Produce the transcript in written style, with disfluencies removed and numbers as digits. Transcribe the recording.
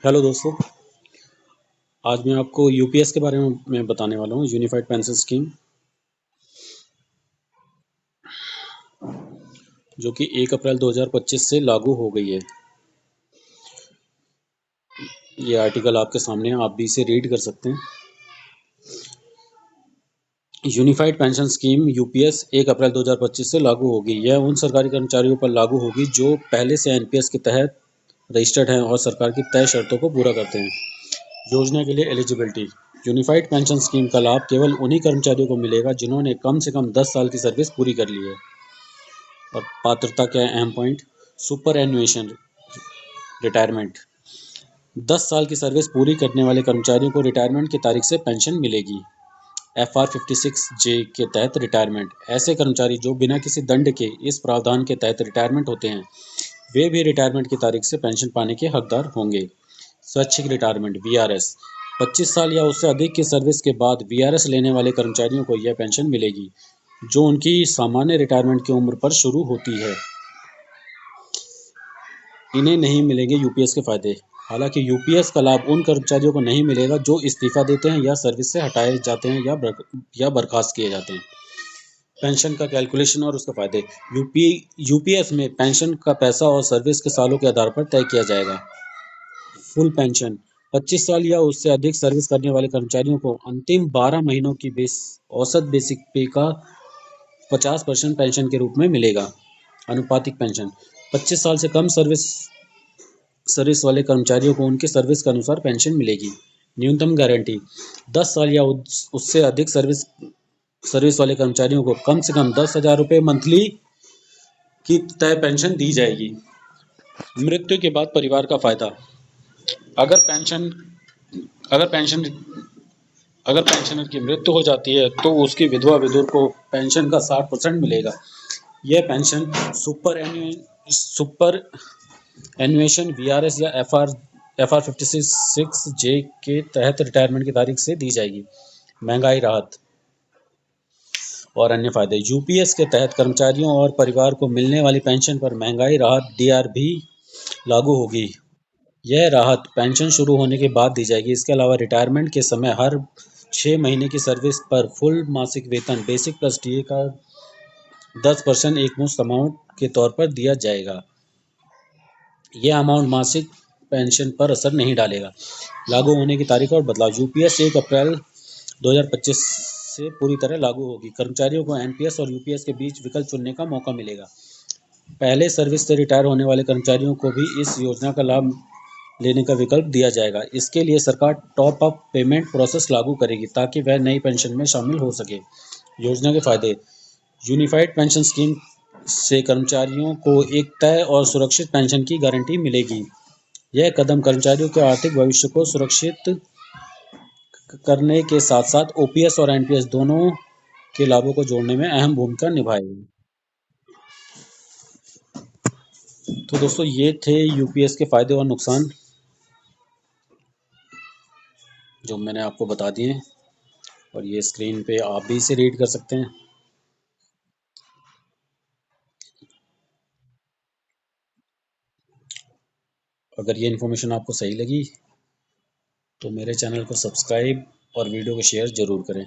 Hello दोस्तों। आज मैं आपको यूपीएस के बारे में मैं बताने वाला हूँ, यूनिफाइड पेंशन स्कीम, जो कि 1 अप्रैल 2025 से लागू हो गई है। ये आर्टिकल आपके सामने है, आप भी इसे रीड कर सकते हैं। यूनिफाइड पेंशन स्कीम यूपीएस 1 अप्रैल 2025 से लागू होगी। यह उन सरकारी कर्मचारियों पर लागू होगी जो पहले से एनपीएस के तहत रजिस्टर्ड हैं और सरकार की तय शर्तों को पूरा करते हैं। योजना के लिए एलिजिबिलिटी। यूनिफाइड पेंशन स्कीम का लाभ केवल उन्हीं कर्मचारियों को मिलेगा जिन्होंने कम से कम 10 साल की सर्विस पूरी कर ली है। और पात्रता क्या है, अहम पॉइंट। Super एन्युएशन retirement. 10 साल की सर्विस पूरी करने वाले कर्मचारियों को रिटायरमेंट की तारीख से पेंशन मिलेगी। FR56J के तहत रिटायरमेंट। ऐसे कर्मचारी जो बिना किसी दंड के इस प्रावधान के तहत रिटायरमेंट होते हैं, वे भी रिटायरमेंट की तारीख से पेंशन पाने के हकदार होंगे। स्वैच्छिक रिटायरमेंट VRS। 25 साल या उससे अधिक की सर्विस के बाद VRS लेने वाले कर्मचारियों को यह पेंशन मिलेगी, जो उनकी सामान्य रिटायरमेंट की उम्र पर शुरू होती है। इन्हें नहीं मिलेंगे यूपीएस के फायदे। हालांकि यूपीएस का लाभ उन कर्मचारियों को नहीं मिलेगा जो इस्तीफा देते हैं या सर्विस से हटाए जाते हैं या बर्खास्त किए जाते हैं। पेंशन का कैलकुलेशन और उसके फायदे। यूपीएस में पेंशन का पैसा और सर्विस के सालों के आधार पर तय किया जाएगा। Full pension. 25 साल या उससे अधिक सर्विस करने वाले कर्मचारियों को अंतिम 12 महीनों की औसत बेसिक पे का 50% पेंशन के रूप में मिलेगा। अनुपातिक पेंशन। 25 साल से कम सर्विस वाले कर्मचारियों को उनकी सर्विस के अनुसार पेंशन मिलेगी। न्यूनतम गारंटी। 10 साल या उससे अधिक सर्विस वाले कर्मचारियों को कम से कम 10,000 रुपये मंथली की तय पेंशन दी जाएगी। मृत्यु के बाद परिवार का फायदा। अगर पेंशन अगर पेंशन अगर पेंशनर की मृत्यु हो जाती है तो उसकी विधवा विधुर को पेंशन का 60% मिलेगा। यह पेंशन सुपर एन्युएशन VRS या FR56J के तहत रिटायरमेंट की तारीख से दी जाएगी। महंगाई राहत और अन्य फायदे। यूपीएस के तहत कर्मचारियों और परिवार को मिलने वाली पेंशन पर महंगाई राहत DR भी लागू होगी। यह राहत पेंशन शुरू होने के बाद दी जाएगी। इसके अलावा रिटायरमेंट के समय हर 6 महीने की सर्विस पर फुल मासिक वेतन बेसिक प्लस DA का 10% एक मुश्त अमाउंट के तौर पर दिया जाएगा। यह अमाउंट मासिक पेंशन पर असर नहीं डालेगा। लागू होने की तारीख और बदलाव। यूपीएस 1 अप्रैल 2025 से पूरी तरह लागू होगी। कर्मचारियों को एनपीएस और यूपीएस के बीच विकल्प चुनने का मौका मिलेगा। पहले सर्विस से रिटायर होने वाले कर्मचारियों को भी इस योजना का लाभ लेने का विकल्प दिया जाएगा। इसके लिए सरकार टॉप अप पेमेंट प्रोसेस लागू करेगी ताकि वह नई पेंशन में शामिल हो सके। योजना के फायदे। यूनिफाइड पेंशन स्कीम से कर्मचारियों को एक तय और सुरक्षित पेंशन की गारंटी मिलेगी। यह कदम कर्मचारियों के आर्थिक भविष्य को सुरक्षित करने के साथ साथ ओपीएस और एनपीएस दोनों के लाभों को जोड़ने में अहम भूमिका निभाएगी। तो दोस्तों, ये थे यूपीएस के फायदे और नुकसान जो मैंने आपको बता दिए हैं, और ये स्क्रीन पे आप भी इसे रीड कर सकते हैं। अगर ये इन्फॉर्मेशन आपको सही लगी तो मेरे चैनल को सब्सक्राइब और वीडियो को शेयर ज़रूर करें।